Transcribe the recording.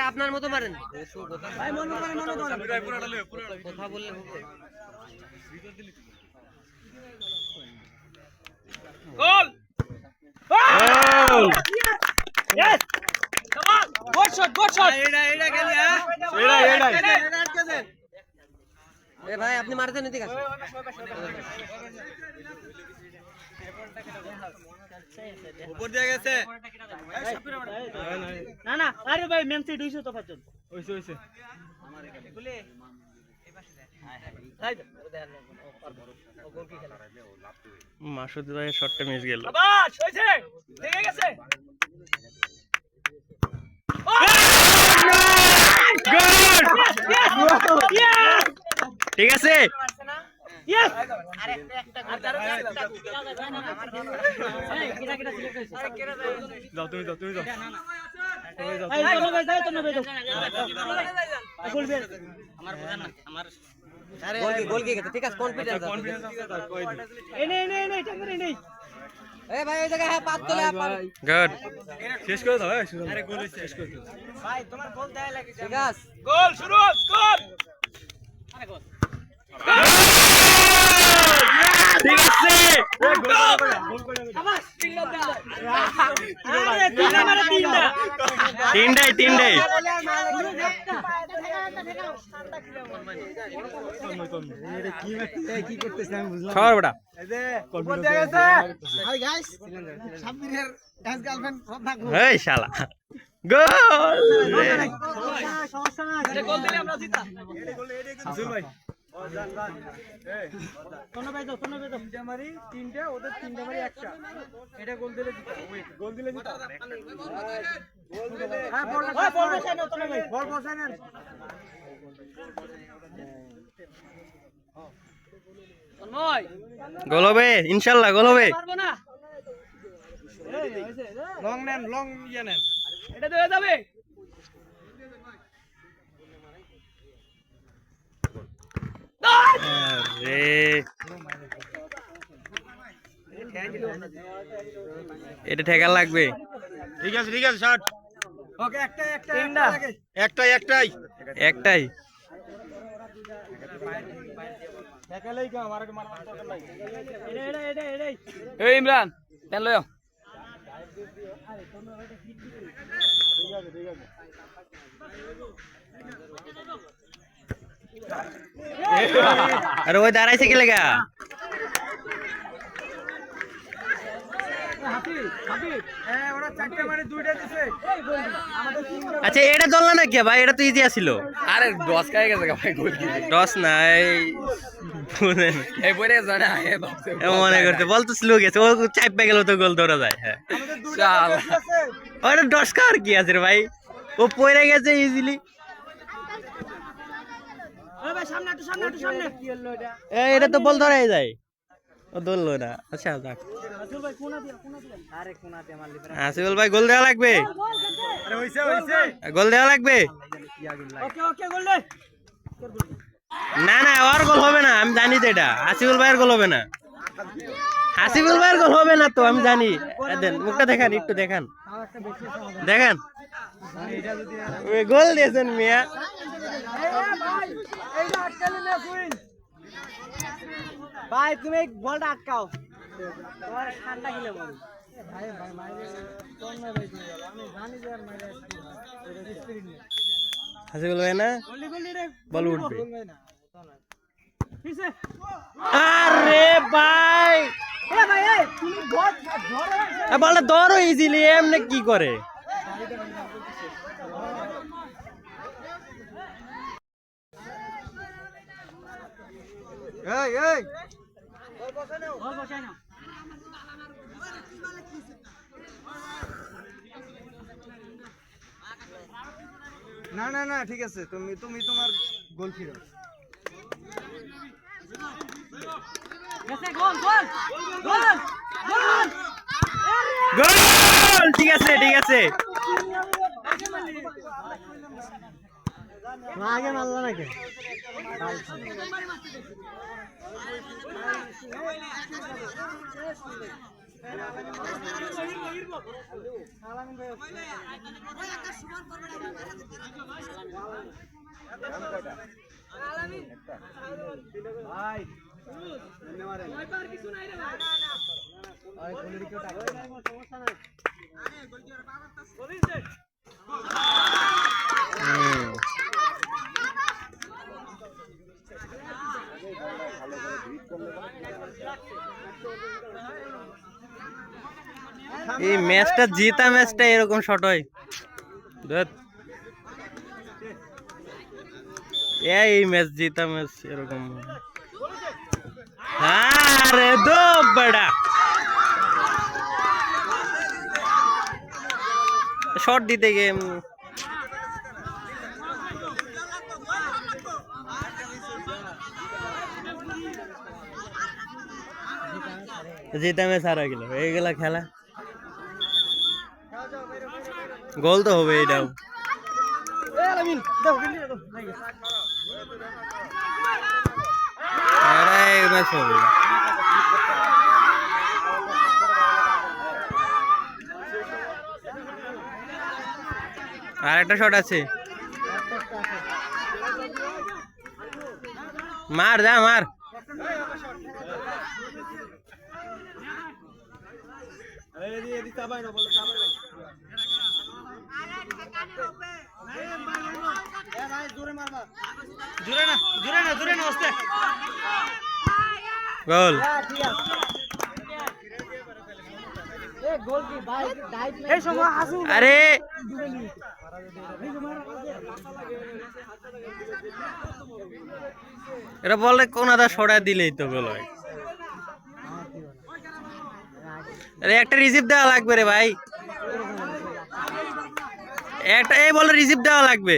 আপনার মতো পারেন কথা বললে goal yes come on good shot এটা গেল এ ভাই আপনি মারতে নিতে গেছেন উপর দিয়ে গেছে না না আরে ভাই মেন সিট হইছে তো পাঁচজন হইছে আমার এখানে বলে এই পাশে যায় হাই ও গোল কি খেলা মাসুদ ভাইয়ের শটটা মিস গেল বাস হইছে ঠিক গেছে ঠিক আছে ইয়েস আরে একটা যাও তুমি যাও এই তো ভাই যাও তো না ভাই গোল বের আমার বোঝা না আমার গোল কি গেছে ঠিক আছে কনফিডেন্স এই নে এটা করে নেই এ ভাই ওই জায়গায় হ্যাঁ পাত তোলে আপন গুড শেষ করে দাও আরে গোল শেষ করে দাও ভাই তোমার গোল দেয়া লাগে ঠিক আছে গোল শুরু গোল আরে গোল ঠিক আছে আবার তিনটা আরে তিনটা মারে তিনটা তিনটাই কি করতেছ আমি বুঝলাম সর বেটা এই যে উপর দিয়ে গেছে হাই গাইস সাব্বিরের এক্স গার্লফ্রেন্ড সব থাকবো এই শালা গোল সমস্যা না আরে গোল দিলে আমরা জিতা আসল ভাই তোনো ভাই যাও তিনটা মারি তিনটা ওদের তিনটা মারি একটা এটা গোল দিলে জিতা গোল দিলে জিতা গোল দিলে হ্যাঁ বল বসাই নাও তোনো ভাই বল বসাই নেন তন্ময় গোল হবে ইনশাআল্লাহ গোল হবে পারবো না লং নেন লং ইয়ে নেন এটা তো হয়ে যাবে আরে এটা ঠেকা লাগবে ঠিক আছে শট ওকে একটাই দেখালেই কি আমার মারার দরকার নাই এটাই এই ইমরান টেন লও আরে ওই দাঁড়াইছে কি লাগা ওরা চারটে মারি দুইটা দিছে আচ্ছা এটা দল না কি ভাই এটা তো ইজি ছিল আরে 10 খাই গেছে ভাই গোল কি টস নাই এই বলে জানা এ বাপরে মনে করতে বল তো স্লো গেছে ও চাপ পে গেল তো গোল ধরা যায় হ্যাঁ চাল ওটা টস কার কি আছে রে ভাই ও পড়ে গেছে ইজিলি ওই ভাই সামনে কি হলো এটা এটা তো বল ধরাই যায় ও ধরলো না আচ্ছা যাক রাসূল ভাই কোনা দিয়া আরে কোনাতে মারলি আসিফুল ভাই গোল দেওয়া লাগবে আরে হইছে গোল দেওয়া লাগবে ওকে গোল দে না না ওর গোল হবে না আমি জানি তো এটা আসিফুল ভাইয়ের গোল হবে না আসিফুল ভাইয়ের গোল হবে না তো আমি জানি দেন মুখটা দেখান একটু দেখান দেখান গোল দিয়েছেন মিয়া ভাই তুমি এই বলটা আটকাও তোমার ঠান্ডা গিলে বল ভাই মাইরে কোন না ভাই আমি জানি যে আর মাইরে স্পিরিট নেই আসিফুল ভাই না গোলি রে বল উঠবে না পিছে আরে ভাই এ ভাই তুমি বল ধরো বলটা ধরো ইজিলি এমনি কি করে এই বল বসাই নাও না ঠিক আছে তুমি তোমার গোল ফিরো গেছে গোল গোল গোল গোল গোল ঠিক আছে আগে মারলা নাকি এই ম্যাচটা জিতা ম্যাচটা এরকম শট হয় ধুৎ। এই ম্যাচ জিতা ম্যাচ এরকম আরে দো বড়া শট দিতে গিয়ে জিতা ম্যাচ হারা গেল এইগুলা খেলা গোল তো হবে এটাও ম্যাচ হবে আর একটা শট আছে মার যা মার গোল আরে এটা বলে কোন আদা সরা দিলেই তো গোল হয়। আরে একটা রিসিভ দেওয়া লাগবে রে ভাই, একটা এই বলে রিসিভ দেওয়া লাগবে।